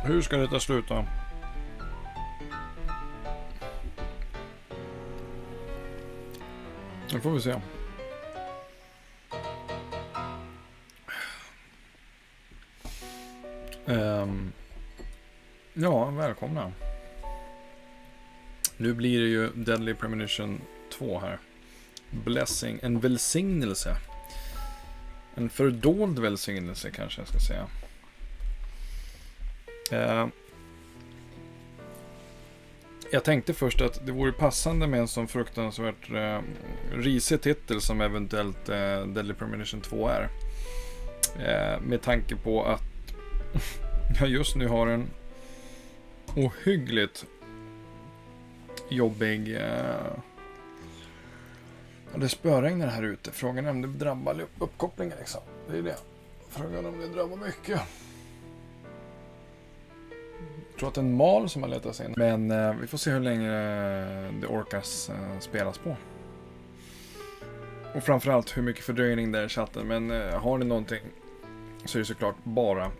Hur ska detta sluta? Det får vi se. Ja, välkomna. Nu blir det ju Deadly Premonition 2 här. Blessing, en välsignelse. En fördold välsignelse kanske jag ska säga. Jag tänkte först att det vore passande med en sån fruktansvärt risig titel som eventuellt Deadly Premonition 2 är. Med tanke på att jag just nu har en ohyggligt jobbig... det spöregnar här ute. Frågan är om det drabbar uppkopplingen liksom. Det är det. Frågan om det drabbar mycket. Jag tror att det är en mal som har letat sig in. Men vi får se hur länge det orkas spelas på. Och framförallt hur mycket fördröjning det är i chatten. Men har ni någonting så är det såklart bara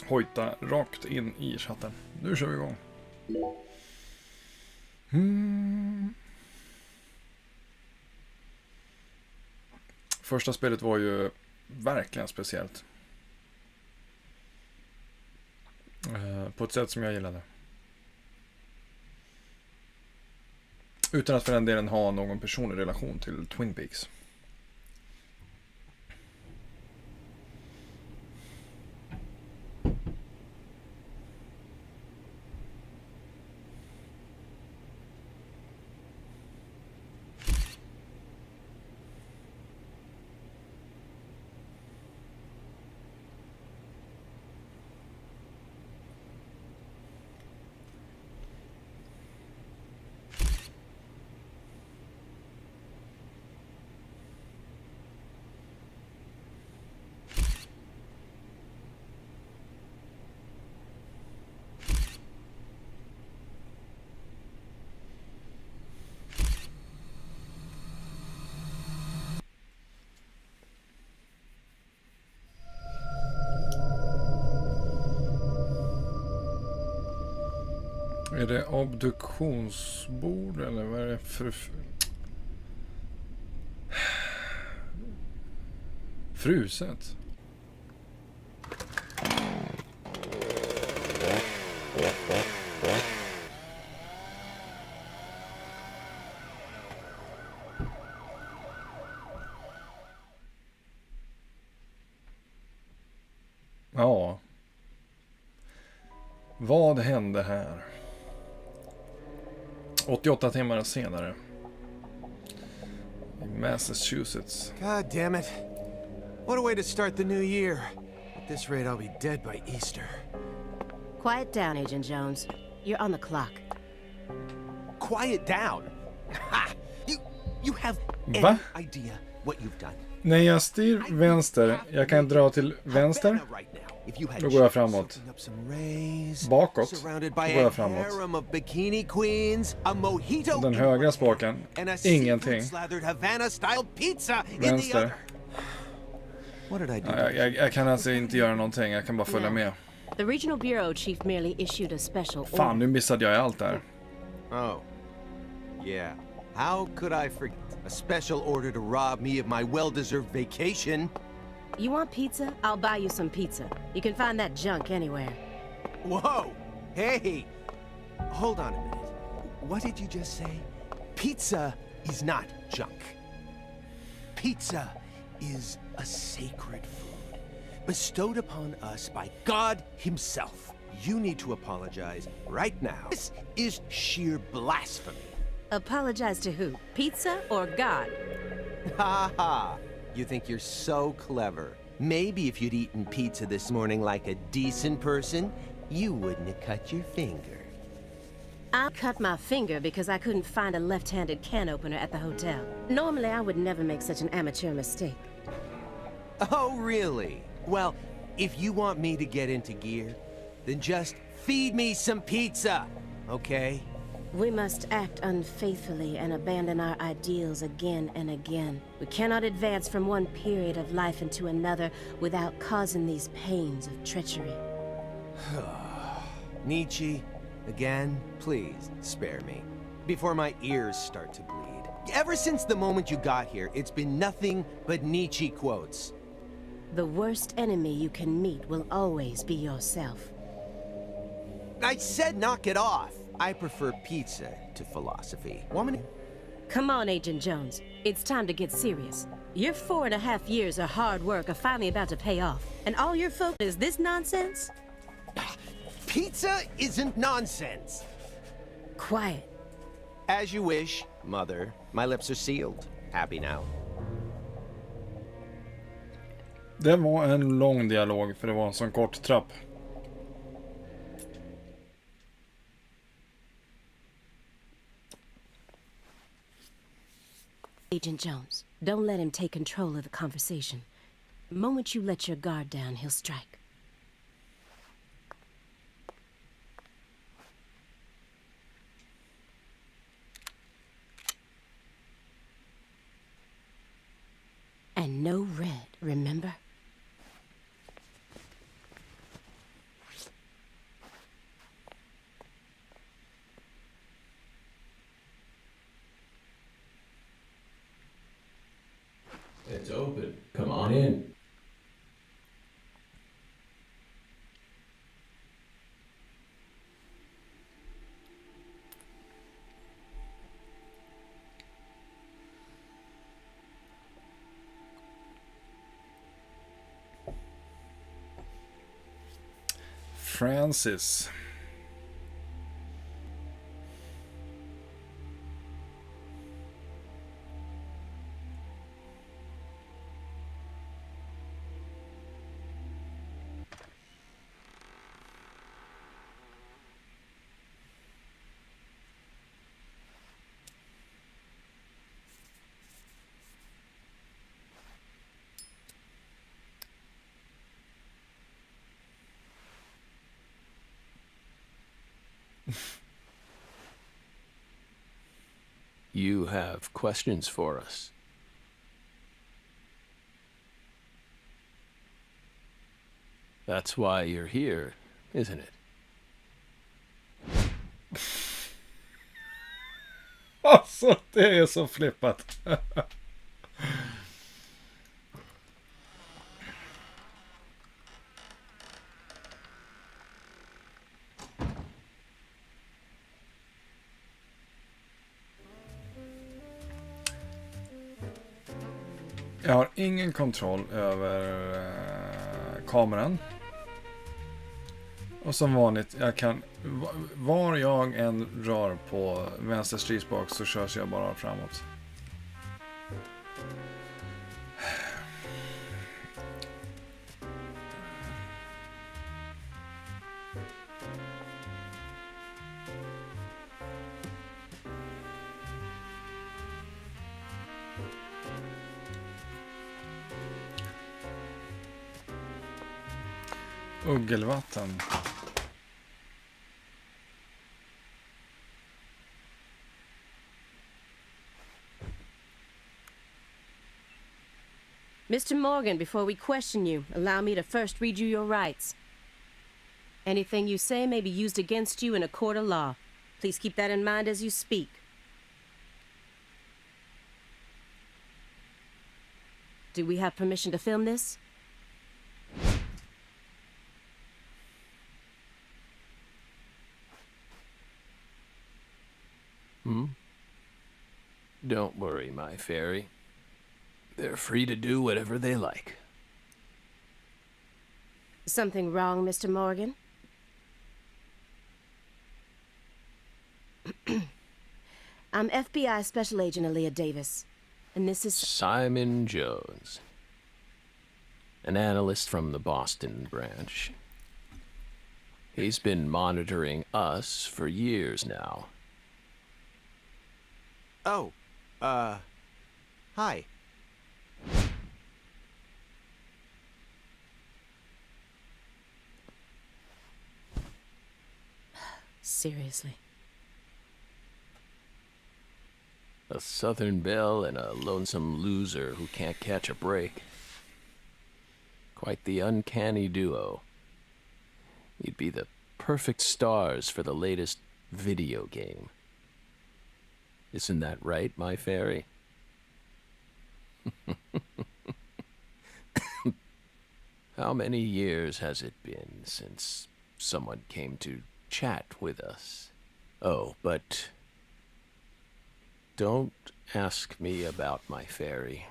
hojta rakt in i chatten. Nu kör vi igång. Första spelet var ju verkligen speciellt. På ett sätt som jag gillade. Utan att för den delen ha någon personlig relation till Twin Peaks. Är det obduktionsbord eller vad är det för... Fruset? Ja. Vad hände här? 88 timmar senare. I Massachusetts. God damn it. What a way to start the new year. At this rate, I'll be dead by Easter. Quiet down, Agent Jones. You're on the clock. Quiet down? Ha! You have any Va? idea what you've done? När jag styr vänster, jag kan dra till vänster. Då går jag framåt. Bakåt, då går jag framåt. Den högra spaken, ingenting. Vänster. Jag kan alltså inte göra någonting, jag kan bara följa med. The regional bureau chief merely issued a special order. Fan, nu missade jag allt där. Oh. Yeah. How could I forget? A special order to rob me of my well-deserved vacation. You want pizza? I'll buy you some pizza. You can find that junk anywhere. Whoa! Hey! Hold on a minute. What did you just say? Pizza is not junk. Pizza is a sacred food bestowed upon us by God himself. You need to apologize right now. This is sheer blasphemy. Apologize to who? Pizza or God? Ha ha! You think you're so clever. Maybe if you'd eaten pizza this morning like a decent person, you wouldn't have cut your finger. I cut my finger because I couldn't find a left-handed can opener at the hotel. Normally, I would never make such an amateur mistake. Oh, really? Well, if you want me to get into gear, then just feed me some pizza, okay? We must act unfaithfully and abandon our ideals again and again. We cannot advance from one period of life into another without causing these pains of treachery. Nietzsche, again, please spare me. Before my ears start to bleed. Ever since the moment you got here, it's been nothing but Nietzsche quotes. The worst enemy you can meet will always be yourself. I said knock it off. I prefer pizza to philosophy. Woman. Come on, Agent Jones. It's time to get serious. Your 4.5 years of hard work are finally about to pay off. And all your focus is this nonsense? Pizza isn't nonsense. Quiet. As you wish, Mother. My lips are sealed. Happy now. Det var en lång dialog för det var en sån kort trapp. Agent Jones, don't let him take control of the conversation. The moment you let your guard down, he'll strike. And no red, remember? It's open. Come on in. Francis. You have questions for us? That's why you're here, isn't it? Alltså, det är så flippat. Jag har ingen kontroll över kameran. Och som vanligt, jag kan var jag än rör på vänster stridsbox så körs jag bara framåt. Ugelvatten. Mr. Morgan, before we question you, allow me to first read you your rights. Anything you say may be used against you in a court of law. Please keep that in mind as you speak. Do we have permission to film this? Don't worry, my fairy. They're free to do whatever they like. Something wrong, Mr. Morgan? I'm FBI Special Agent Aaliyah Davis, and this is... Simon Jones. An analyst from the Boston branch. He's been monitoring us for years now. Oh, hi. Seriously. A Southern belle and a lonesome loser who can't catch a break. Quite the uncanny duo. You'd be the perfect stars for the latest video game. Isn't that right, my fairy? How many years has it been since someone came to chat with us? Oh, but don't ask me about my fairy.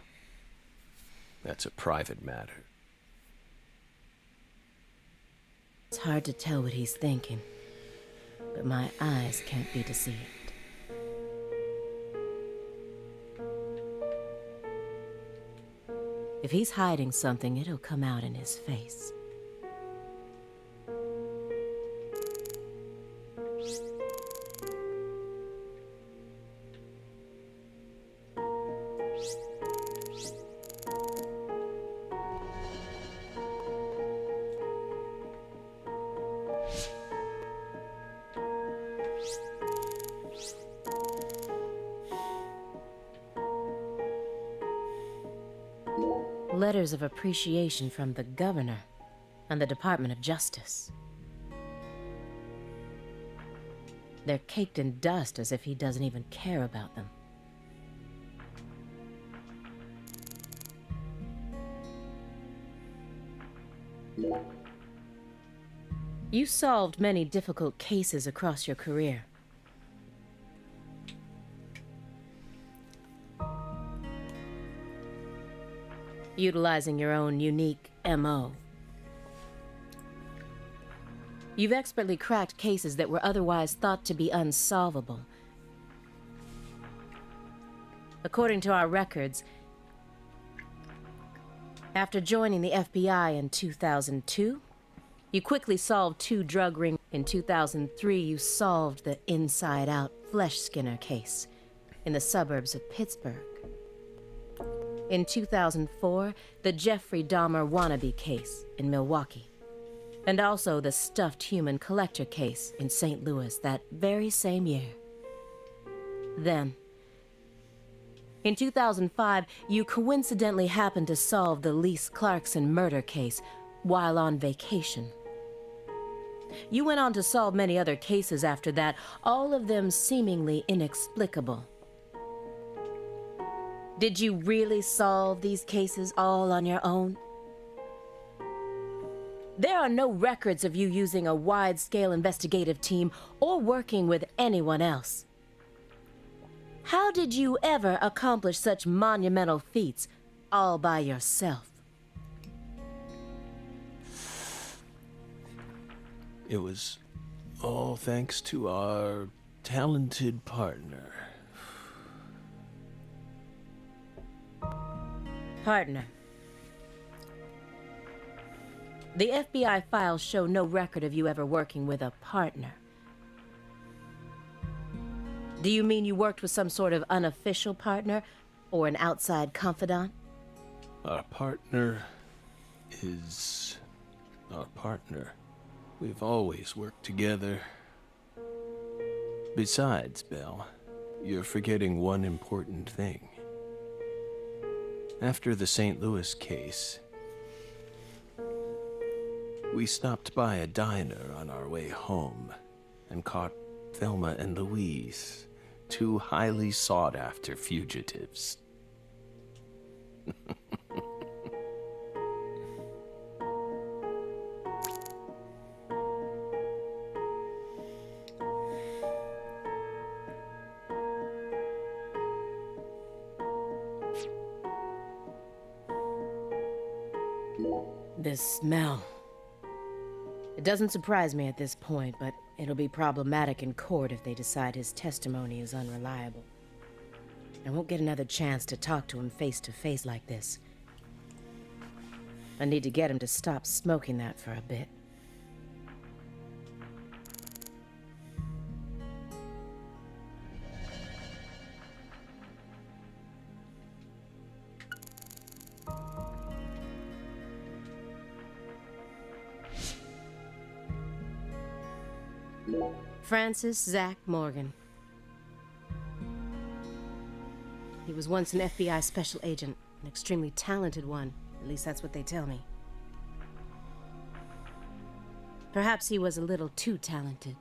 That's a private matter. It's hard to tell what he's thinking, but my eyes can't be deceived. If he's hiding something, it'll come out in his face. Letters of appreciation from the governor and the Department of Justice. They're caked in dust as if he doesn't even care about them. You solved many difficult cases across your career. Utilizing your own unique MO. You've expertly cracked cases that were otherwise thought to be unsolvable. According to our records, after joining the FBI in 2002, you quickly solved 2 drug rings. In 2003, you solved the inside-out flesh skinner case in the suburbs of Pittsburgh. In 2004, the Jeffrey Dahmer wannabe case in Milwaukee. And also the stuffed human collector case in St. Louis that very same year. Then, in 2005, you coincidentally happened to solve the Lise Clarkson murder case while on vacation. You went on to solve many other cases after that, all of them seemingly inexplicable. Did you really solve these cases all on your own? There are no records of you using a wide-scale investigative team or working with anyone else. How did you ever accomplish such monumental feats all by yourself? It was all thanks to our talented partner. Partner. The FBI files show no record of you ever working with a partner. Do you mean you worked with some sort of unofficial partner or an outside confidant? Our partner is our partner. We've always worked together. Besides, Belle, you're forgetting one important thing. After the St. Louis case, we stopped by a diner on our way home and caught Thelma and Louise, 2 highly sought-after fugitives. This smell. It doesn't surprise me at this point, but it'll be problematic in court if they decide his testimony is unreliable. I won't get another chance to talk to him face to face like this. I need to get him to stop smoking that for a bit. Francis Zach Morgan. He was once an FBI special agent, an extremely talented one. At least that's what they tell me. Perhaps he was a little too talented.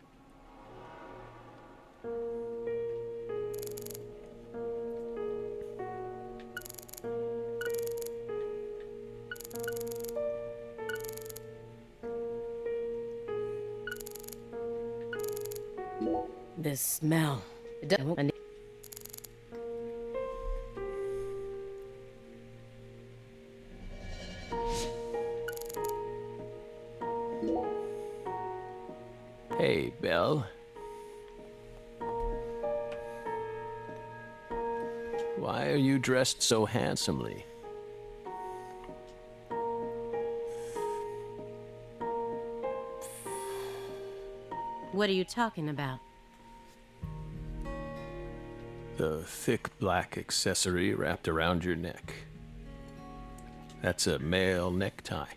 This smell. It doesn't. Hey, Belle. Why are you dressed so handsomely? What are you talking about? The thick black accessory wrapped around your neck. That's a male necktie.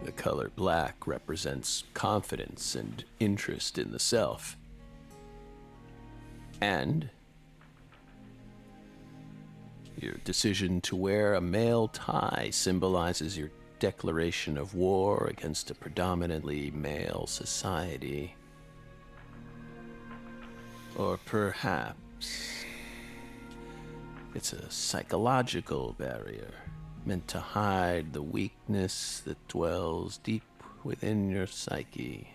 The color black represents confidence and interest in the self. And your decision to wear a male tie symbolizes your declaration of war against a predominantly male society. Or perhaps it's a psychological barrier meant to hide the weakness that dwells deep within your psyche.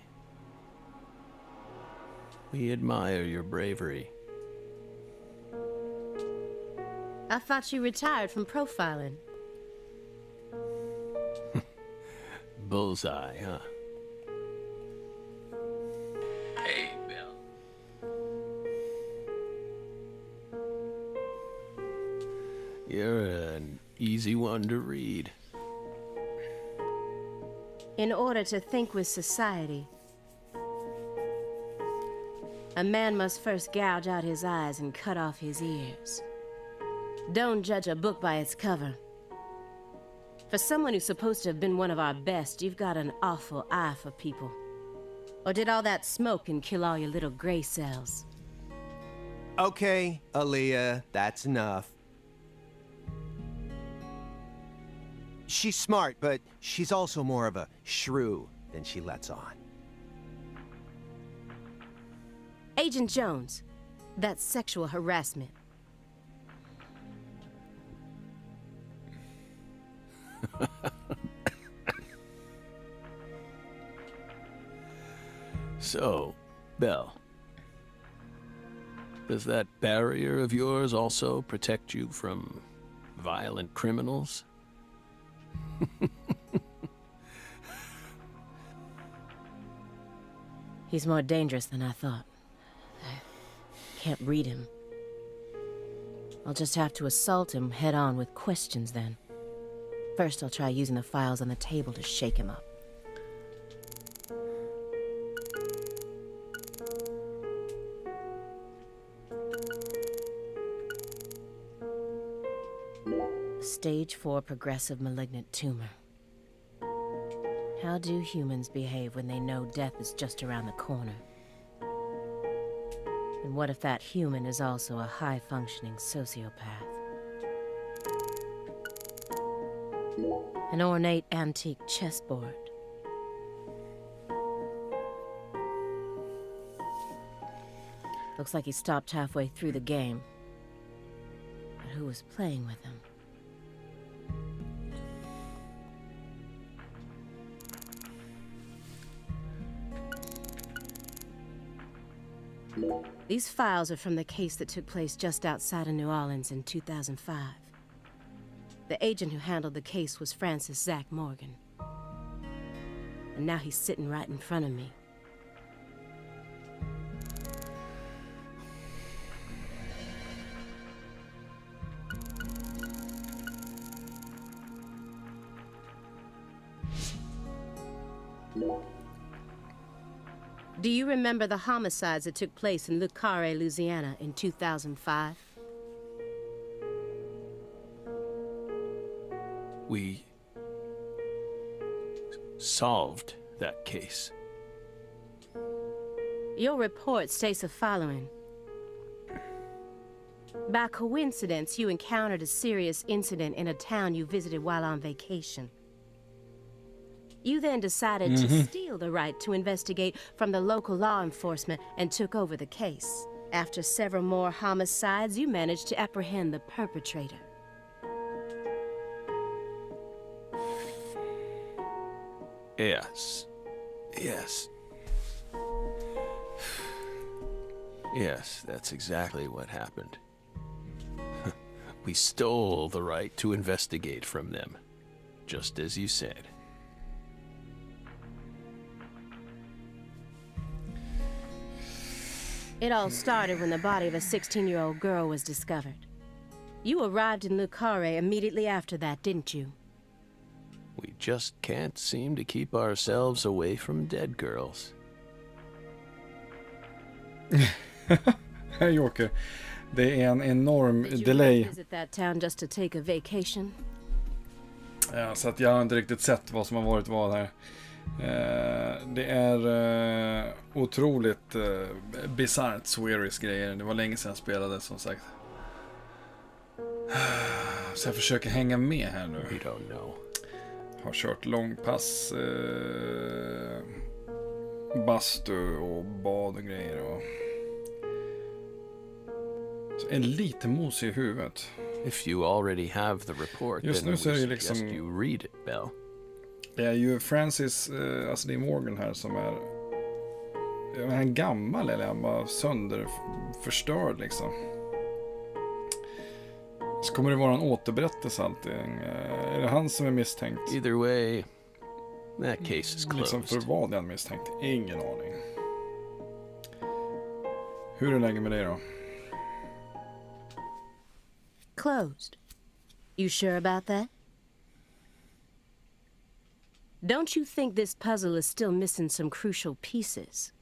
We admire your bravery. I thought you retired from profiling. Bullseye, huh? Hey, Bill. You're an easy one to read. In order to think with society, a man must first gouge out his eyes and cut off his ears. Don't judge a book by its cover. For someone who's supposed to have been one of our best, you've got an awful eye for people. Or did all that smoke and kill all your little gray cells? Okay, Aaliyah, that's enough. She's smart, but she's also more of a shrew than she lets on. Agent Jones, that's sexual harassment. So, Belle, does that barrier of yours also protect you from violent criminals? He's more dangerous than I thought. I can't read him. I'll just have to assault him head-on with questions then. First, I'll try using the files on the table to shake him up. Stage 4 progressive malignant tumor. How do humans behave when they know death is just around the corner? And what if that human is also a high-functioning sociopath? An ornate antique chessboard. Looks like he stopped halfway through the game. But who was playing with him? These files are from the case that took place just outside of New Orleans in 2005. The agent who handled the case was Francis Zach Morgan. And now he's sitting right in front of me. Do you remember the homicides that took place in Le Carré, Louisiana in 2005? We solved that case. Your report states the following. By coincidence, you encountered a serious incident in a town you visited while on vacation. You then decided to steal the right to investigate from the local law enforcement and took over the case. After several more homicides, you managed to apprehend the perpetrator. Yes. Yes. Yes, that's exactly what happened. We stole the right to investigate from them, just as you said. It all started when the body of a 16-year-old girl was discovered. You arrived in Le Carré immediately after that, didn't you? We just can't seem to keep ourselves away from dead girls. Här Joker. Det är en enorm Did you delay. visit that town just to take a vacation? Ja, så att jag har inte riktigt sett vad som har varit vad här. Det är otroligt bisarrt Swedish grejer. Det var länge sedan jag spelade, som sagt. Så jag försöker hänga med här nu. We don't know. Har kört långpass, bastu och bad och grejer. Och... Så är lite mosig i huvudet. If you already have the report, Just then nu we så är det suggest liksom... you read it, Bell. Det är ju Francis, alltså det är Morgan här som är... Är han gammal eller är han bara sönderförstörd liksom? Så kommer det vara en återberättelse allting. Är det han som är misstänkt? Either way, that case is closed. Liksom för vad är han misstänkt? Ingen aning. Hur är det läge med dig då? Closed. You sure about that? Don't you think this puzzle is still missing some crucial pieces?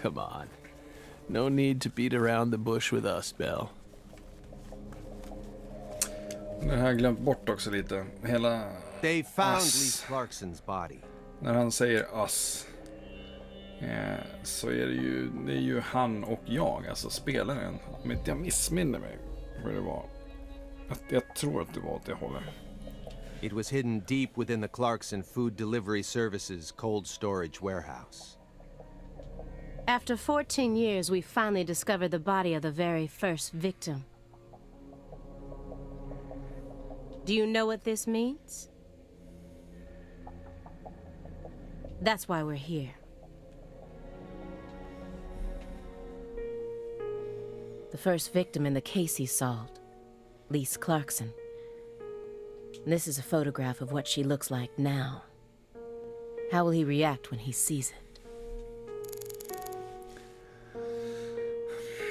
Come on. No need to beat around the bush with us, Bell. Det har jag glömt bort också lite. Hela They found Us. Lee Clarkson's body. när han säger us, så är det är ju han och jag, alltså spelaren. Om inte jag missminner mig hur det var. Jag tror att det var åt det hållet. It was hidden deep within the Clarkson Food Delivery Services cold storage warehouse. After 14 years, we finally discovered the body of the very first victim. Do you know what this means? That's why we're here. The first victim in the case he solved, Lise Clarkson. And this is a photograph of what she looks like now. How will he react when he sees it?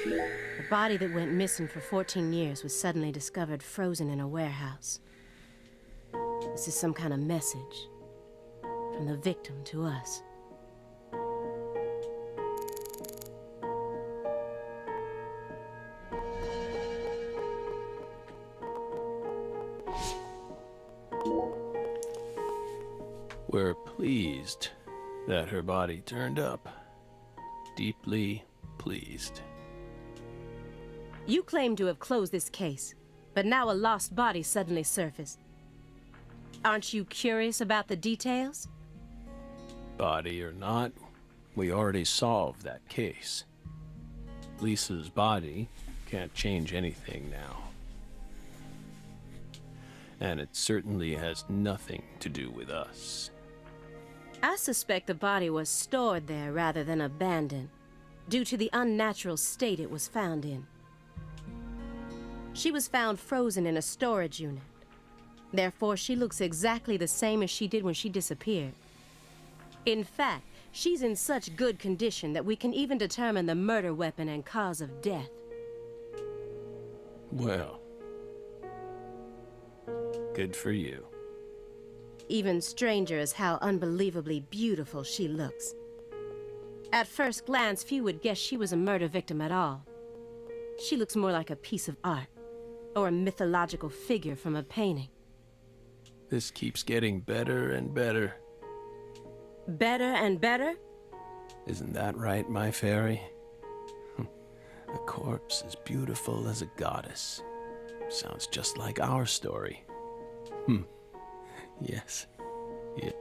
The body that went missing for 14 years was suddenly discovered frozen in a warehouse. This is some kind of message from the victim to us. We're pleased that her body turned up. Deeply pleased. You claim to have closed this case, but now a lost body suddenly surfaced. Aren't you curious about the details? Body or not, we already solved that case. Lisa's body can't change anything now. And it certainly has nothing to do with us. I suspect the body was stored there rather than abandoned, due to the unnatural state it was found in. She was found frozen in a storage unit. Therefore, she looks exactly the same as she did when she disappeared. In fact, she's in such good condition that we can even determine the murder weapon and cause of death. Well, good for you. Even stranger is how unbelievably beautiful she looks. At first glance, few would guess she was a murder victim at all. She looks more like a piece of art, or a mythological figure from a painting. This keeps getting better and better. Better and better? Isn't that right, my fairy? A corpse as beautiful as a goddess. Sounds just like our story. Yes. Yeah.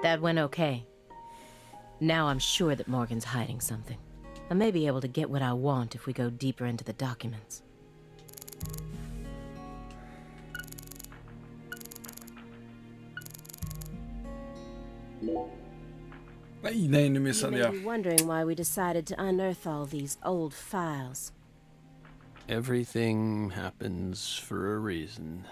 That went okay. Now I'm sure that Morgan's hiding something. I may be able to get what I want if we go deeper into the documents. Nej, nu You missade may jag. be wondering why we decided to unearth all these old files. Everything happens for a reason.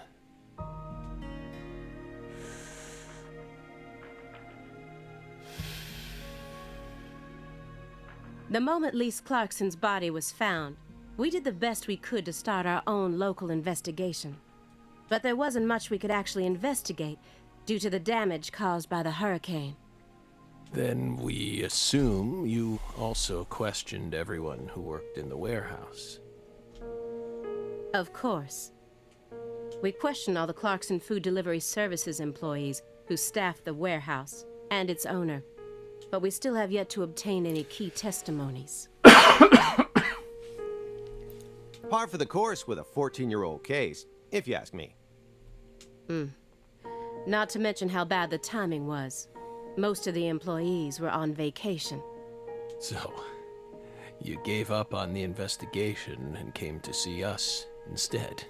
The moment Lise Clarkson's body was found, we did the best we could to start our own local investigation. But there wasn't much we could actually investigate due to the damage caused by the hurricane. Then we assume you also questioned everyone who worked in the warehouse. Of course. We questioned all the Clarkson Food Delivery Services employees who staffed the warehouse and its owner, but we still have yet to obtain any key testimonies. Par for the course with a 14-year-old case, if you ask me. Not to mention how bad the timing was. Most of the employees were on vacation. So, you gave up on the investigation and came to see us instead.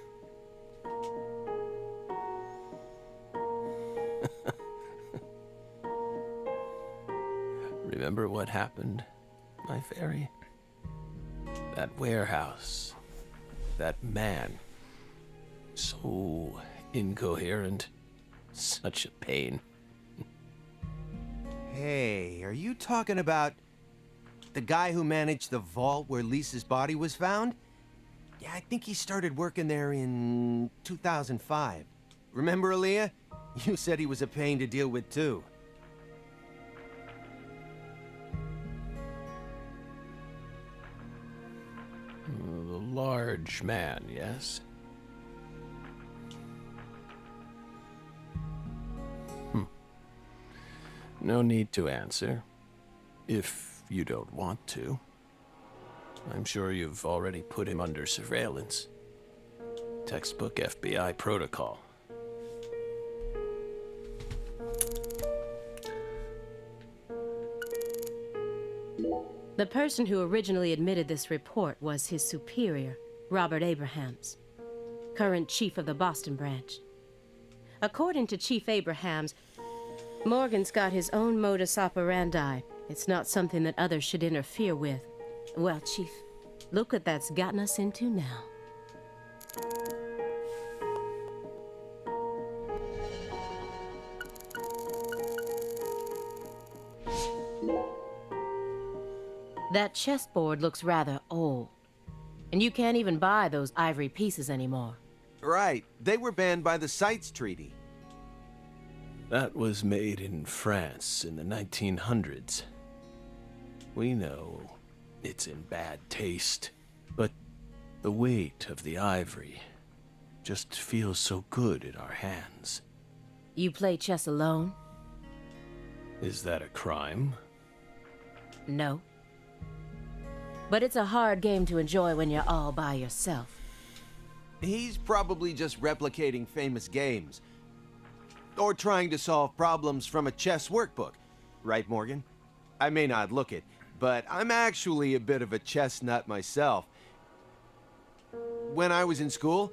Remember what happened, my fairy? That warehouse. That man. So incoherent. Such a pain. Hey, are you talking about the guy who managed the vault where Lisa's body was found? Yeah, I think he started working there in 2005. Remember, Aaliyah? You said he was a pain to deal with, too. The large man, yes? No need to answer, if you don't want to. I'm sure you've already put him under surveillance. Textbook FBI protocol. The person who originally admitted this report was his superior, Robert Abrahams, current chief of the Boston branch. According to Chief Abrahams, Morgan's got his own modus operandi. It's not something that others should interfere with. Well, Chief, look what that's gotten us into now. That chessboard looks rather old. And you can't even buy those ivory pieces anymore. Right. They were banned by the CITES Treaty. That was made in France in the 1900s. We know it's in bad taste, but the weight of the ivory just feels so good in our hands. You play chess alone? Is that a crime? No. But it's a hard game to enjoy when you're all by yourself. He's probably just replicating famous games. Or trying to solve problems from a chess workbook. Right, Morgan? I may not look it, but I'm actually a bit of a chess nut myself. When I was in school,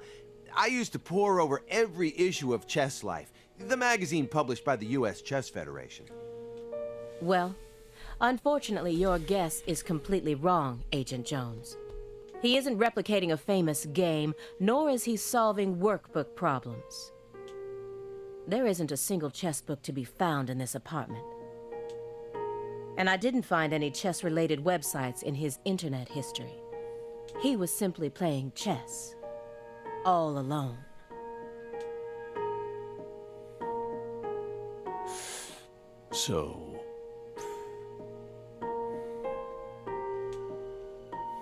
I used to pore over every issue of Chess Life, the magazine published by the U.S. Chess Federation. Well, unfortunately, your guess is completely wrong, Agent Jones. He isn't replicating a famous game, nor is he solving workbook problems. There isn't a single chess book to be found in this apartment. And I didn't find any chess-related websites in his internet history. He was simply playing chess. All alone. So...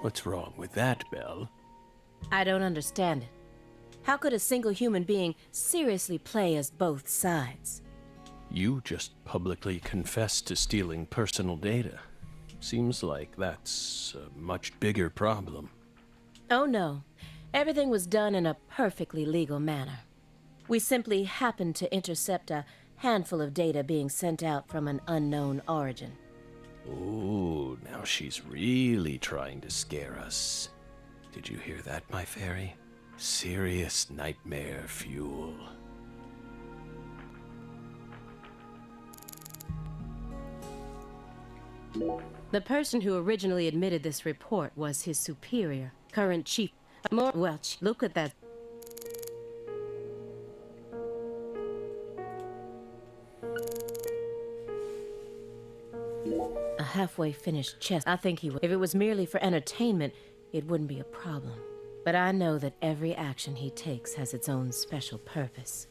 what's wrong with that, Belle? I don't understand it. How could a single human being seriously play as both sides? You just publicly confessed to stealing personal data. Seems like that's a much bigger problem. Oh no. Everything was done in a perfectly legal manner. We simply happened to intercept a handful of data being sent out from an unknown origin. Ooh, now she's really trying to scare us. Did you hear that, my fairy? Serious nightmare fuel. The person who originally admitted this report was his superior, current chief. Welch, look at that. A halfway finished chest. I think he would. If it was merely for entertainment, it wouldn't be a problem. But I know that every action he takes has its own special purpose.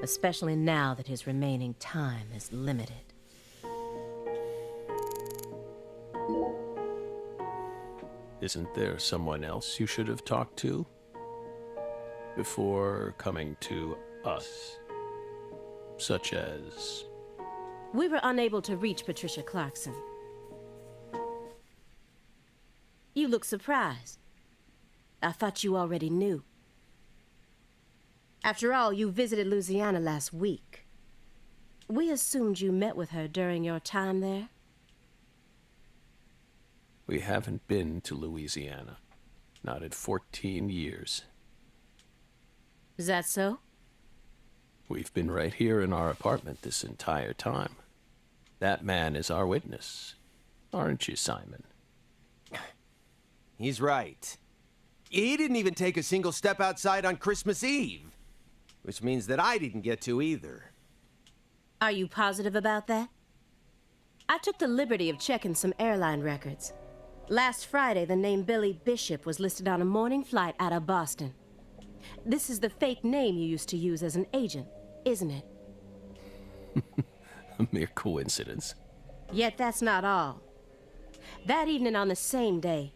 Especially now that his remaining time is limited. Isn't there someone else you should have talked to? Before coming to us? Such as... We were unable to reach Patricia Clarkson. You look surprised. I thought you already knew. After all, you visited Louisiana last week. We assumed you met with her during your time there. We haven't been to Louisiana. Not in 14 years. Is that so? We've been right here in our apartment this entire time. That man is our witness. Aren't you, Simon? He's right. He didn't even take a single step outside on Christmas Eve. Which means that I didn't get to either. Are you positive about that? I took the liberty of checking some airline records. Last Friday, the name Billy Bishop was listed on a morning flight out of Boston. This is the fake name you used to use as an agent, isn't it? A mere coincidence. Yet that's not all. That evening on the same day,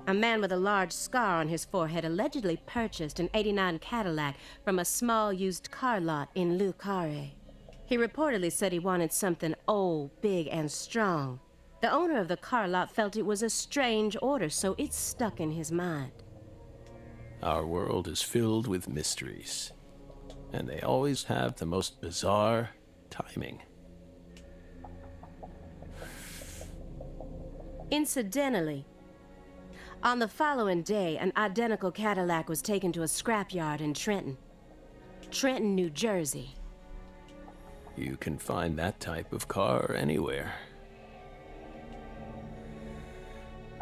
a man with a large scar on his forehead allegedly purchased an '89 Cadillac from a small used car lot in Le Carré. He reportedly said he wanted something old, big, and strong. The owner of the car lot felt it was a strange order, so it stuck in his mind. Our world is filled with mysteries, and they always have the most bizarre timing. Incidentally, on the following day, an identical Cadillac was taken to a scrapyard in Trenton, New Jersey. You can find that type of car anywhere.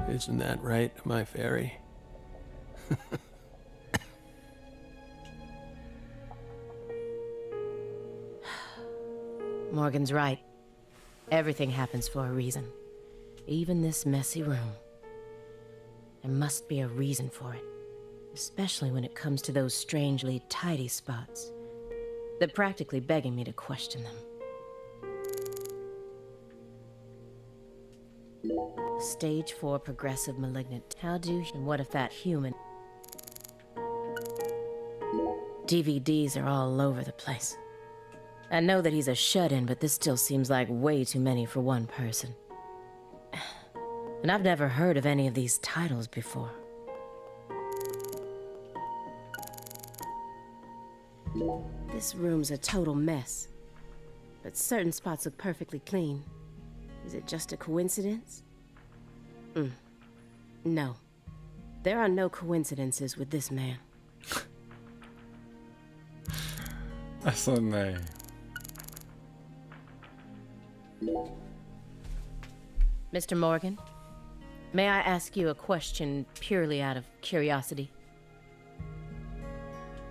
Isn't that right, my fairy? Morgan's right. Everything happens for a reason. Even this messy room. There must be a reason for it. Especially when it comes to those strangely tidy spots. They're practically begging me to question them. Stage 4 progressive malignant. How do... And what if that human... DVDs are all over the place. I know that he's a shut-in, but this still seems like way too many for one person. And I've never heard of any of these titles before. This room's a total mess. But certain spots look perfectly clean. Is it just a coincidence? No. There are no coincidences with this man. Alltså nej. Mr. Morgan, may I ask you a question purely out of curiosity?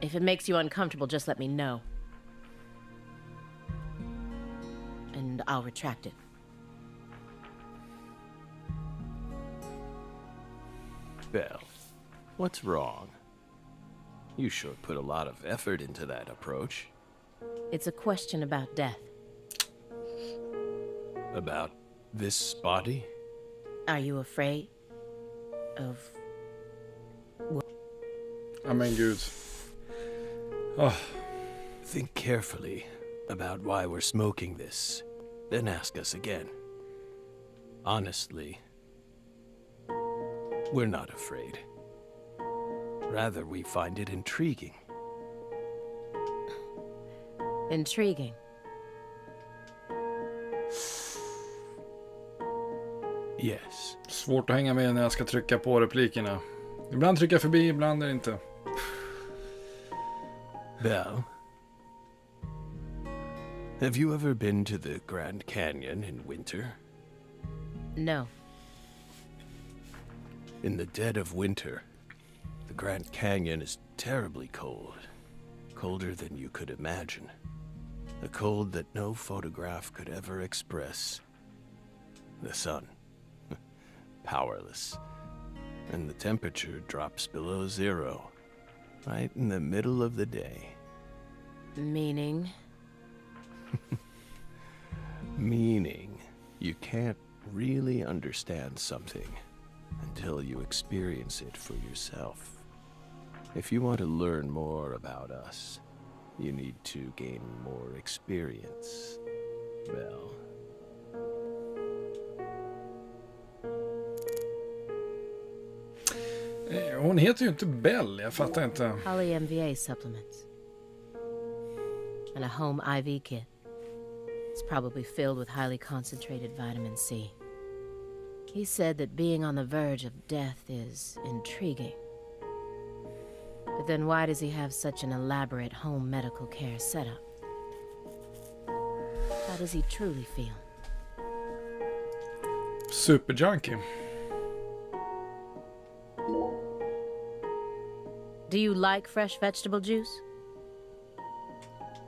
If it makes you uncomfortable, just let me know. And I'll retract it. Belle, what's wrong? You sure put a lot of effort into that approach. It's a question about death. About this body? Are you afraid of... I mean, gud. Oh, Think carefully about why we're smoking this, then ask us again. Honestly, We're not afraid. Rather, we find it intriguing. Intriguing. Yes. Svårt att hänga med när jag ska trycka på replikerna. Ibland trycker jag förbi, ibland är det inte. Belle, have you ever been to the Grand Canyon in winter? No. In the dead of winter, the Grand Canyon is terribly cold. Colder than you could imagine. A cold that no photograph could ever express. The sun, powerless. And the temperature drops below zero, right in the middle of the day. Meaning? Meaning, you can't really understand something until you experience it for yourself. If you want to learn more about us, you need to gain more experience. Well, Hon heter ju inte Bell, jag fattar inte. Poly-MVA supplements. And a home IV kit. It's probably filled with highly concentrated vitamin C. He said that being on the verge of death is intriguing. But then why does he have such an elaborate home medical care setup? How does he truly feel? Superjunkie. Do you like fresh vegetable juice?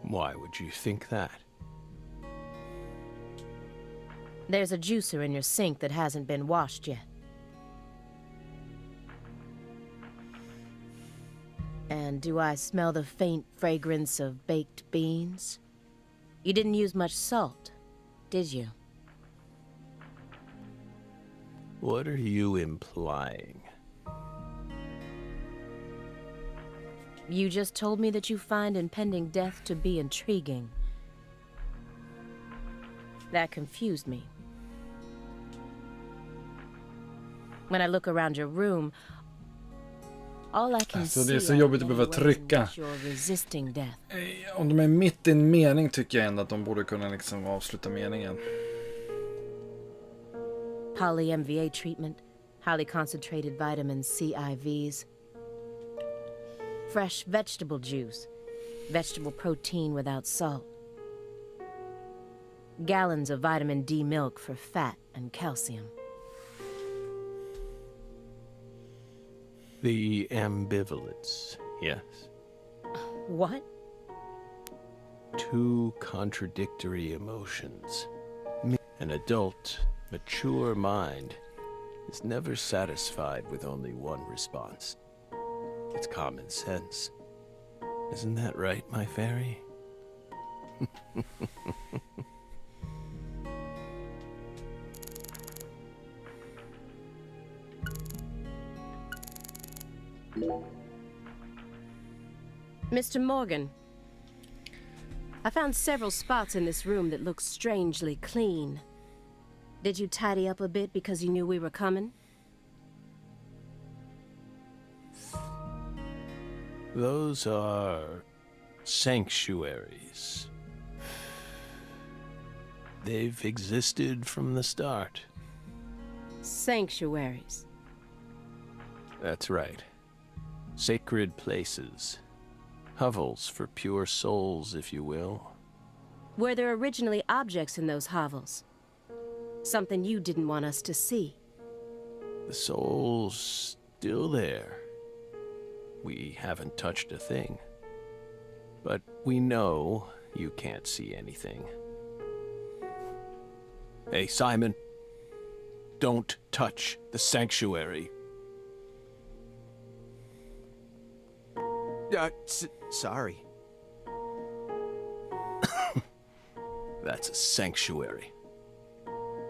why would you think that? There's a juicer in your sink that hasn't been washed yet. And do I smell the faint fragrance of baked beans? You didn't use much salt, did you? What are you implying? You just told me that you find impending death to be intriguing. That confused me. When I look around your room, all I can Alltså, see det är så are jobbigt att many behöva ways in trycka. which you're resisting death. Om de är mitt i en mening tycker jag ändå att de borde kunna liksom avsluta meningen. Poly-MVA treatment, highly concentrated vitamin C IVs, fresh vegetable juice, vegetable protein without salt, gallons of vitamin D milk for fat and calcium. The ambivalence, yes. What? Two contradictory emotions. An adult, mature mind is never satisfied with only one response. It's common sense. Isn't that right, my fairy? Mr. Morgan, I found several spots in this room that look strangely clean. Did you tidy up a bit because you knew we were coming? Those are sanctuaries. They've existed from the start. Sanctuaries. That's right. Sacred places. Hovels for pure souls, if you will. Were there originally objects in those hovels? Something you didn't want us to see? The soul's still there. We haven't touched a thing. But we know you can't see anything. Hey, Simon. Don't touch the sanctuary. Sorry. That's a sanctuary.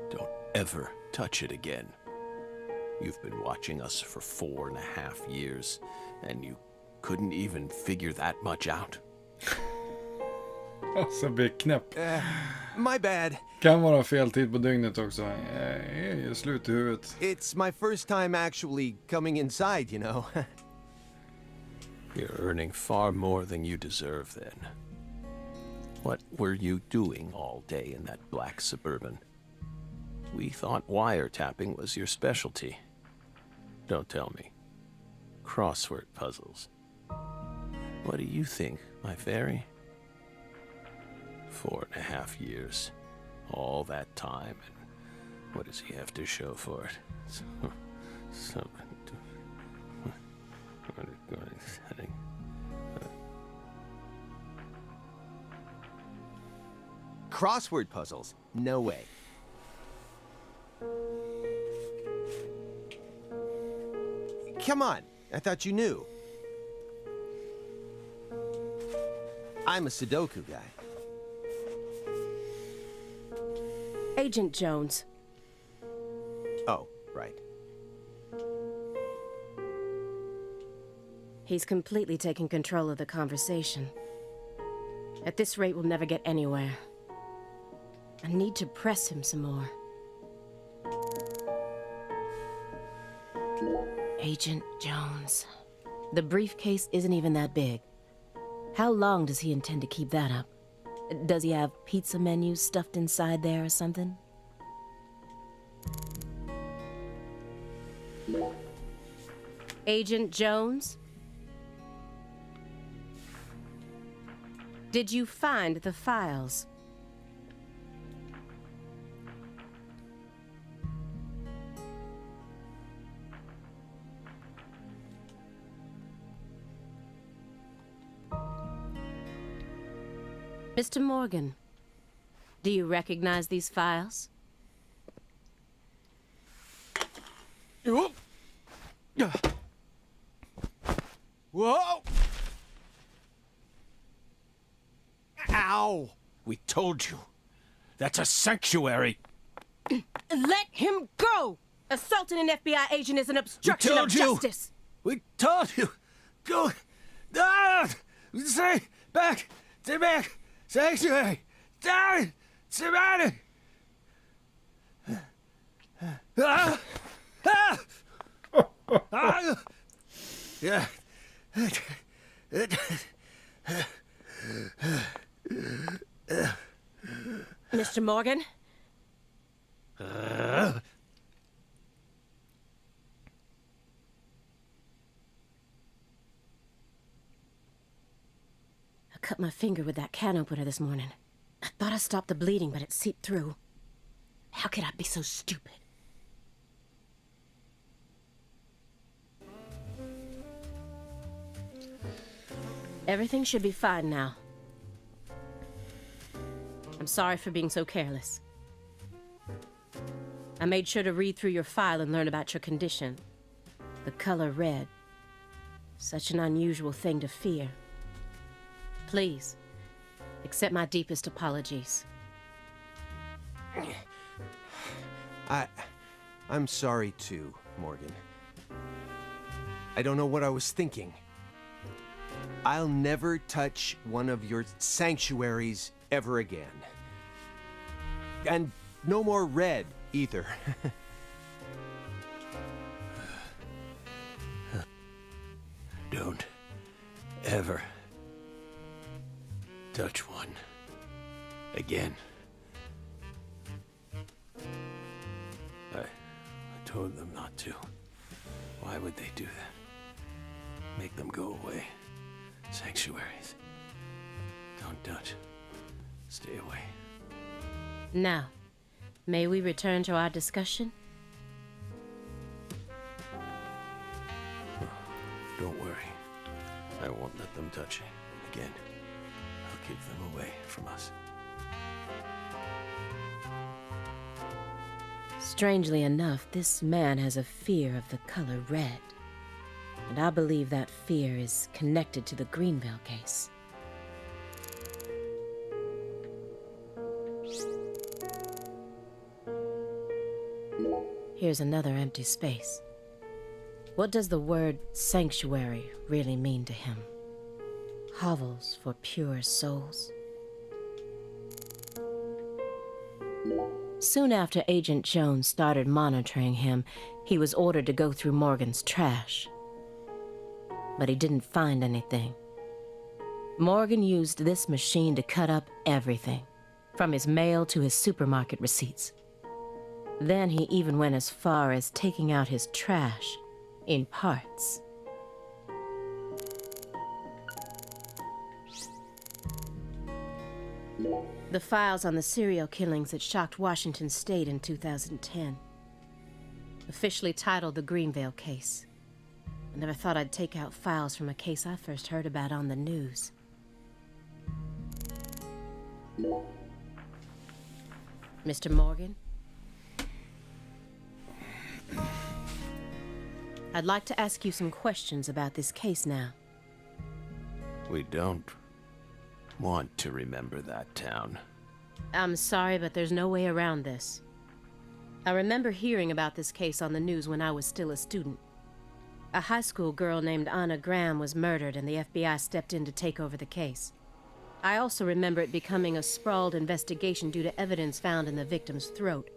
Don't ever touch it again. You've been watching us for 4.5 years, and you couldn't even figure that much out? Alltså, blir knäpp. My bad. Kan vara fel tid på dygnet också. Jag är ju slut i huvudet. It's my first time actually coming inside, you know. You're earning far more than you deserve then. What were you doing all day in that black Suburban? We thought wiretapping was your specialty. Don't tell me. Crossword puzzles. What do you think, my fairy? 4.5 years. All that time, and what does he have to show for it? Crossword puzzles? No way. Come on, I thought you knew. I'm a Sudoku guy. Agent Jones. Oh, right. He's completely taken control of the conversation. At this rate, we'll never get anywhere. I need to press him some more. Agent Jones. The briefcase isn't even that big. How long does he intend to keep that up? Does he have pizza menus stuffed inside there or something? Agent Jones? Did you find the files? Mr. Morgan, do you recognize these files? Whoa! Ow! We told you. That's a sanctuary. Let him go! Assaulting an FBI agent is an obstruction of told you. justice. We told you. Go. Say back. Stay back. Sanctuary. Down. Surrounded. Yeah. Mr. Morgan? I cut my finger with that can opener this morning. I thought I stopped the bleeding, but it seeped through. How could I be so stupid? Everything should be fine now. I'm sorry for being so careless. I made sure to read through your file and learn about your condition. The color red. Such an unusual thing to fear. Please, accept my deepest apologies. I'm sorry too, Morgan. I don't know what I was thinking. I'll never touch one of your sanctuaries ever again. And no more red, either. Don't ever touch one again. I told them not to. Why would they do that? Make them go away. Sanctuaries. Don't touch. Stay away. Now, may we return to our discussion? Don't worry. I won't let them touch it again. I'll keep them away from us. Strangely enough, this man has a fear of the color red. And I believe that fear is connected to the Greenville case. Here's another empty space. What does the word sanctuary really mean to him? Hovels for pure souls? Soon after Agent Jones started monitoring him, he was ordered to go through Morgan's trash. But he didn't find anything. Morgan used this machine to cut up everything, from his mail to his supermarket receipts. Then he even went as far as taking out his trash in parts. The files on the serial killings that shocked Washington State in 2010. Officially titled the Greenvale Case. I never thought I'd take out files from a case I first heard about on the news. Mr. Morgan? I'd like to ask you some questions about this case now. We don't want to remember that town. I'm sorry, but there's no way around this. I remember hearing about this case on the news when I was still a student. A high school girl named Anna Graham was murdered and the FBI stepped in to take over the case. I also remember it becoming a sprawled investigation due to evidence found in the victim's throat.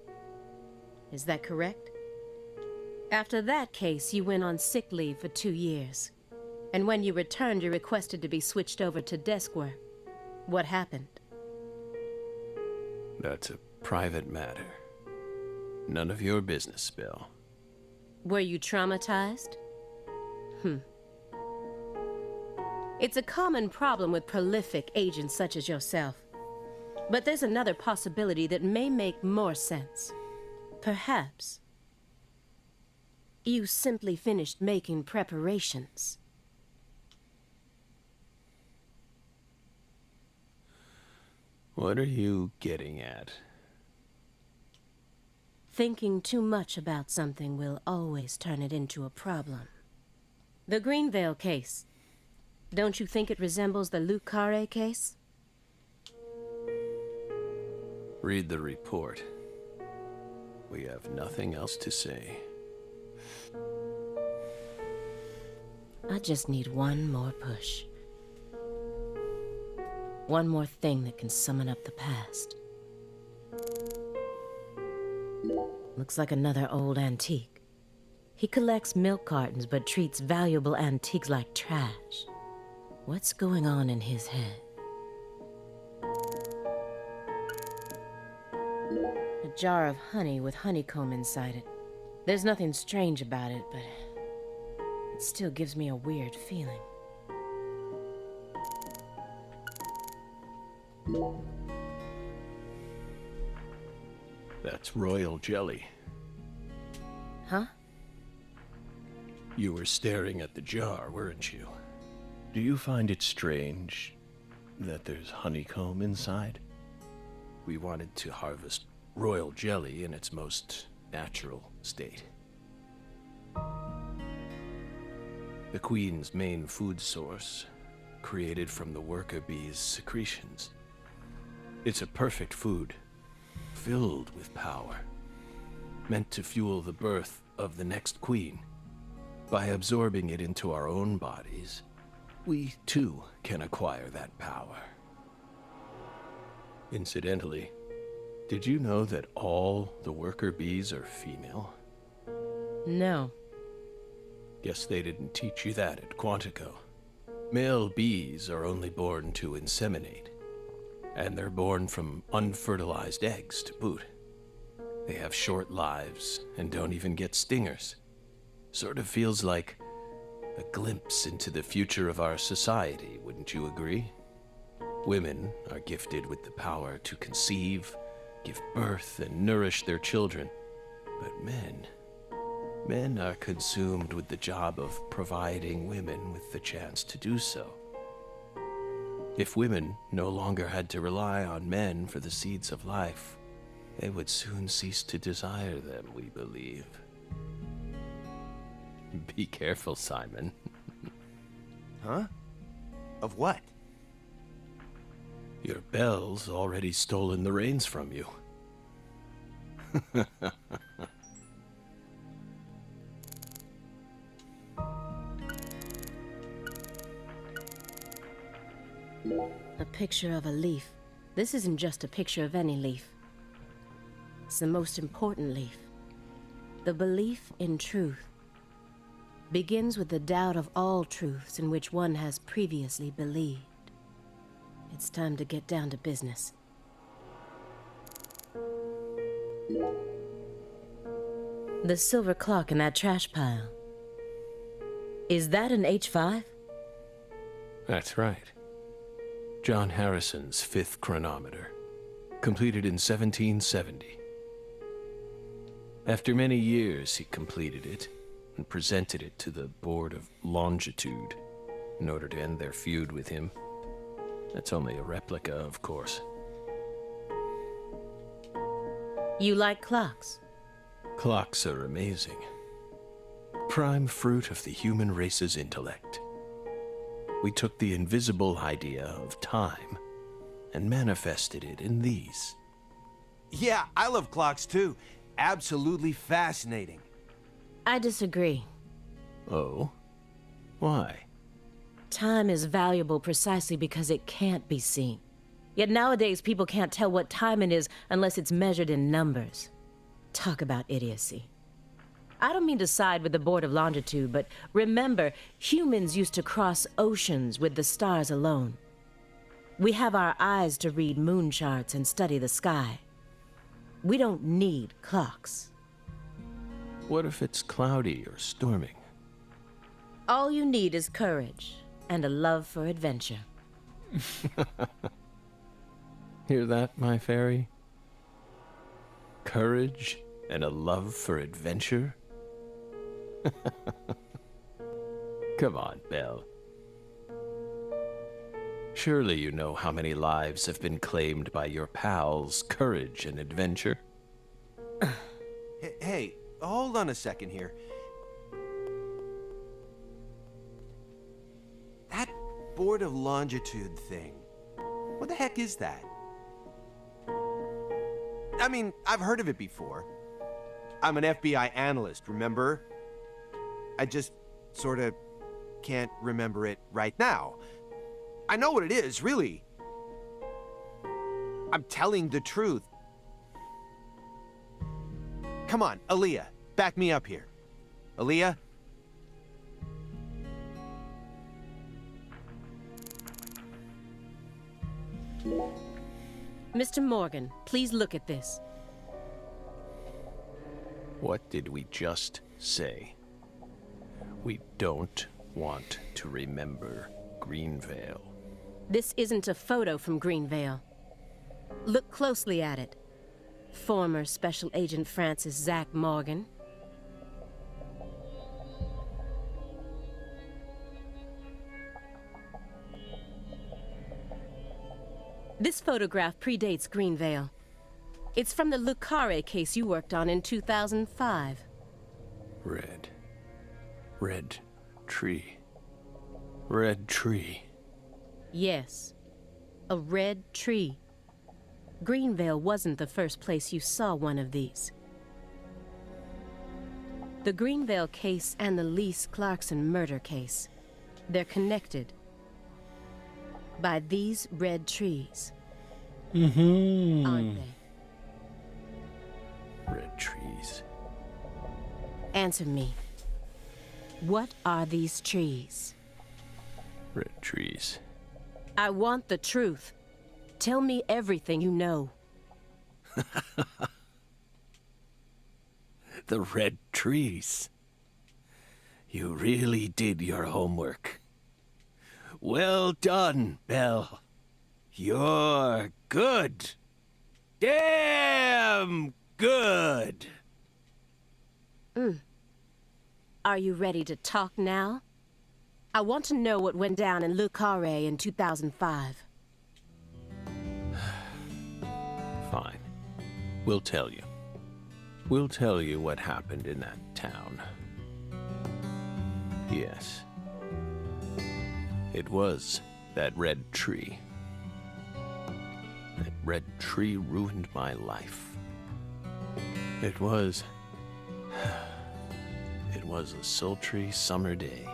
Is that correct? After that case, you went on sick leave for 2 years. And when you returned, you requested to be switched over to desk work. What happened? That's a private matter. None of your business, Bill. Were you traumatized? It's a common problem with prolific agents such as yourself. But there's another possibility that may make more sense. Perhaps you simply finished making preparations. What are you getting at? Thinking too much about something will always turn it into a problem. The Greenvale case. Don't you think it resembles the Luke Carre case? Read the report. We have nothing else to say. I just need one more push. One more thing that can summon up the past. Looks like another old antique. He collects milk cartons but treats valuable antiques like trash. What's going on in his head? A jar of honey with honeycomb inside it. There's nothing strange about it, but it still gives me a weird feeling. That's royal jelly. Huh? You were staring at the jar, weren't you? Do you find it strange that there's honeycomb inside? We wanted to harvest royal jelly in its most natural state. The queen's main food source, created from the worker bee's secretions. It's a perfect food, filled with power, meant to fuel the birth of the next queen. By absorbing it into our own bodies, we too can acquire that power. Incidentally, did you know that all the worker bees are female? No. Guess they didn't teach you that at Quantico. Male bees are only born to inseminate, and they're born from unfertilized eggs to boot. They have short lives and don't even get stingers. Sort of feels like a glimpse into the future of our society, wouldn't you agree? Women are gifted with the power to conceive, give birth, and nourish their children. But men are consumed with the job of providing women with the chance to do so. If women no longer had to rely on men for the seeds of life, they would soon cease to desire them, we believe. Be careful, Simon. Huh? Of what? Your Belle's already stolen the reins from you. A picture of a leaf. This isn't just a picture of any leaf. It's the most important leaf. The belief in truth begins with the doubt of all truths in which one has previously believed. It's time to get down to business. The silver clock in that trash pile. Is that an H5? That's right. John Harrison's 5th chronometer, completed in 1770. After many years, he completed it and presented it to the Board of Longitude in order to end their feud with him. That's only a replica, of course. You like clocks? Clocks are amazing. Prime fruit of the human race's intellect. We took the invisible idea of time and manifested it in these. Yeah, I love clocks too. Absolutely fascinating. I disagree. Oh? Why? Time is valuable precisely because it can't be seen. Yet nowadays people can't tell what time it is unless it's measured in numbers. Talk about idiocy. I don't mean to side with the Board of Longitude, but remember, humans used to cross oceans with the stars alone. We have our eyes to read moon charts and study the sky. We don't need clocks. What if it's cloudy or storming? All you need is courage and a love for adventure. Hear that, my fairy? Courage and a love for adventure? Come on, Belle. Surely you know how many lives have been claimed by your pals' courage and adventure? Hey, hold on a second here. That Board of Longitude thing. What the heck is that? I mean, I've heard of it before. I'm an FBI analyst, remember? I just sort of can't remember it right now. I know what it is, really. I'm telling the truth. Come on, Aaliyah, back me up here. Aaliyah? Mr. Morgan, please look at this. What did we just say? We don't want to remember Greenvale. This isn't a photo from Greenvale. Look closely at it. Former Special Agent Francis Zach Morgan. This photograph predates Greenvale. It's from the Le Carre case you worked on in 2005. Red tree. Red tree. Yes, a red tree. Greenvale wasn't the first place you saw one of these. The Greenvale case and the Lise Clarkson murder case, they're connected by these red trees. Aren't they? Red trees. Answer me. What are these trees? Red trees. I want the truth. Tell me everything you know. The red trees. You really did your homework. Well done, Belle. You're good. Damn good. Are you ready to talk now? I want to know what went down in Le Carre in 2005. Fine. We'll tell you. We'll tell you what happened in that town. Yes. It was that red tree. That red tree ruined my life. It was a sultry summer day.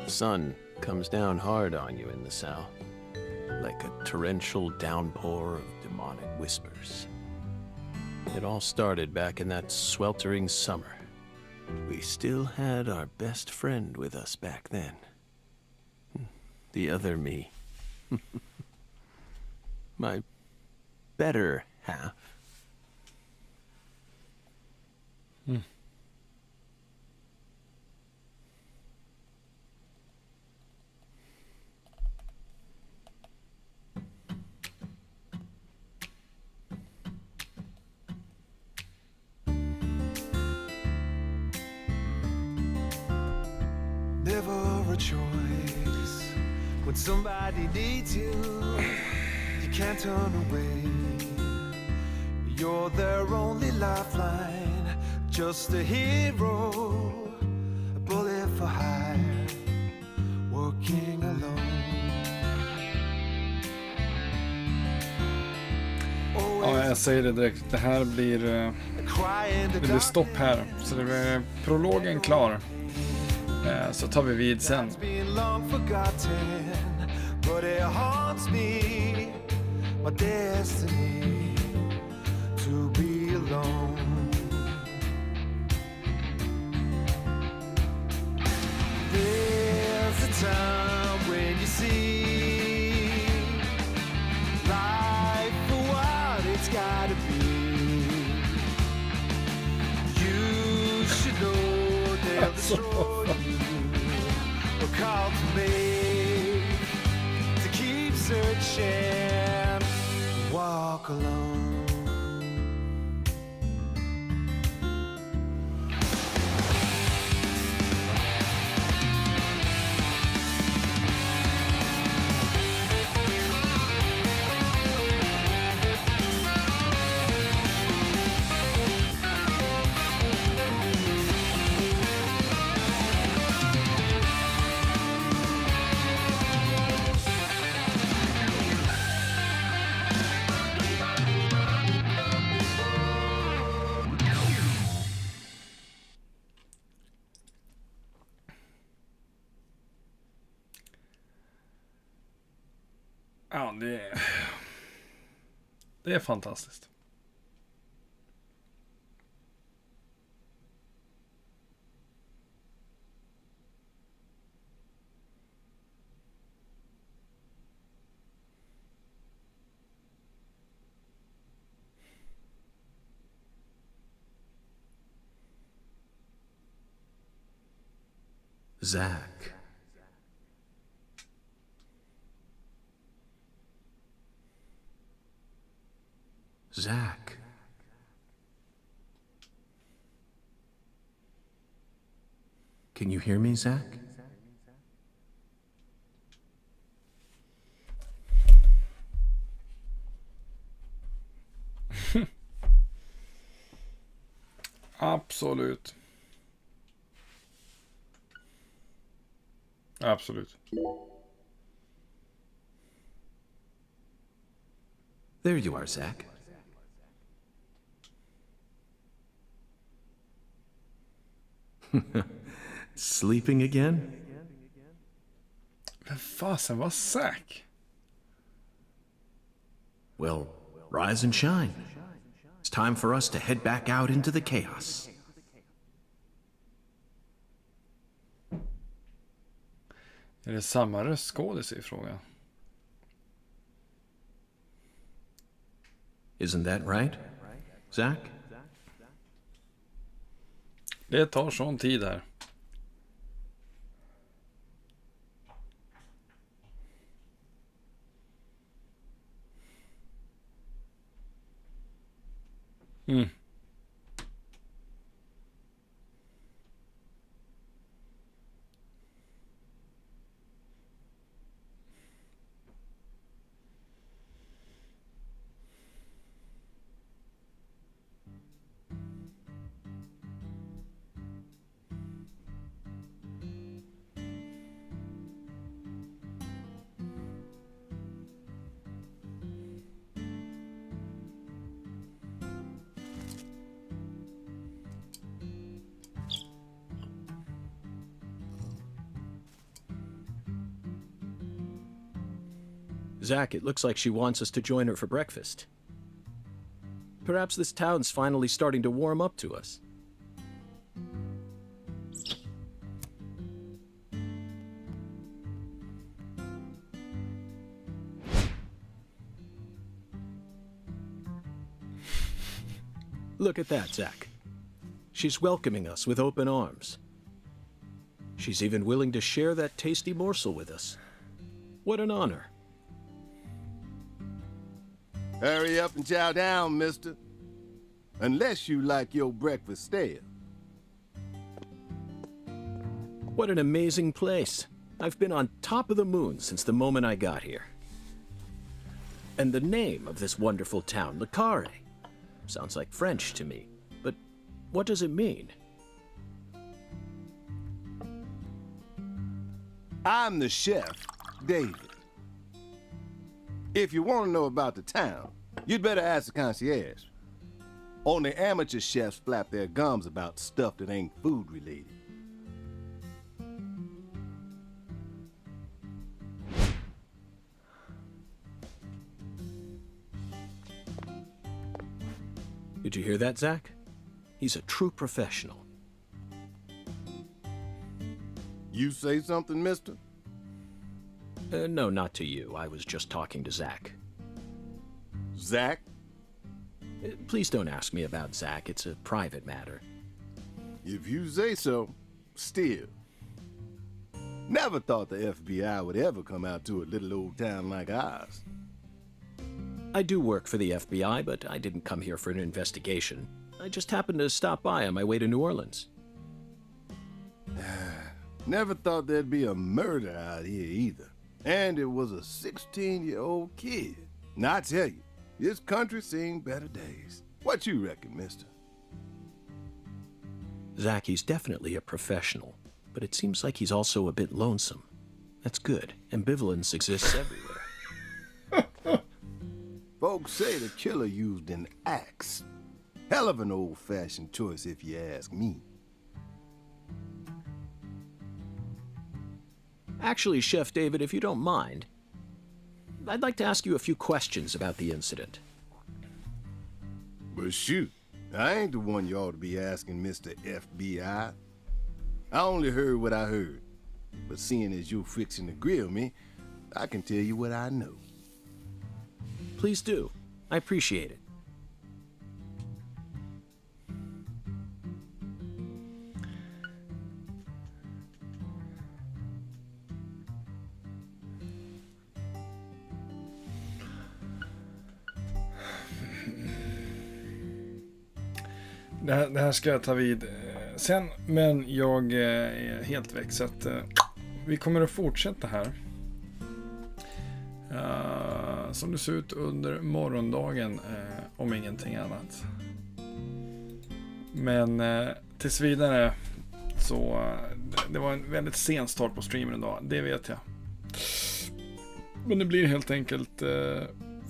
The sun comes down hard on you in the south, like a torrential downpour of demonic whispers. It all started back in that sweltering summer. We still had our best friend with us back then. The other me. My better half. Never a choice. When somebody needs you, you can't turn away. You're their only lifeline, just a hero, a bullet for hire, working alone. Ja, jag säger det direkt. Det här blir... det blir stopp här. Så det blir prologen klar. Så tar vi vid sen. Called to me to keep searching, walk alone. Ja, det är fantastiskt. Zach. Zach. Can you hear me, Zach? Absolut. Absolut. There you are, Zach. Sleeping again? Vem fasen var Zack? Well, rise and shine. It's time for us to head back out into the chaos. Är det samma röstskådis i frågan? Isn't that right, Zach? Det tar sån tid här. Zach, it looks like she wants us to join her for breakfast. Perhaps this town's finally starting to warm up to us. Look at that, Zach. She's welcoming us with open arms. She's even willing to share that tasty morsel with us. What an honor. Hurry up and chow down, mister. Unless you like your breakfast stale. What an amazing place. I've been on top of the moon since the moment I got here. And the name of this wonderful town, Le Carré, sounds like French to me. But what does it mean? I'm the chef, David. If you want to know about the town, you'd better ask the concierge. Only amateur chefs flap their gums about stuff that ain't food related. Did you hear that, Zach? He's a true professional. You say something, mister? No, not to you. I was just talking to Zach. Zach? Please don't ask me about Zach. It's a private matter. If you say so, still. Never thought the FBI would ever come out to a little old town like ours. I do work for the FBI, but I didn't come here for an investigation. I just happened to stop by on my way to New Orleans. Never thought there'd be a murder out here either. And it was a 16-year-old kid. Now I tell you, this country's seen better days. What you reckon, mister? Zach, he's definitely a professional, but it seems like he's also a bit lonesome. That's good. Ambivalence exists everywhere. Folks say the killer used an axe. Hell of an old-fashioned choice if you ask me. Actually, Chef David, if you don't mind, I'd like to ask you a few questions about the incident. But shoot, I ain't the one you ought to be asking, Mr. FBI. I only heard what I heard. But seeing as you're fixing to grill me, I can tell you what I know. Please do. I appreciate it. Det här ska jag ta vid sen, men jag är helt väck så att vi kommer att fortsätta här. Som det ser ut under morgondagen om ingenting annat. Men tills vidare så det var en väldigt sen start på streamen idag, det vet jag. Men det blir helt enkelt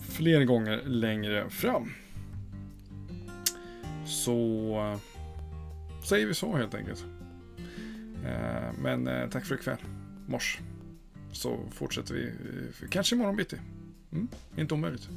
fler gånger längre fram. Så säger vi så helt enkelt. Men tack för ikväll. Mors. Så fortsätter vi kanske imorgon bitti. Inte omöjligt.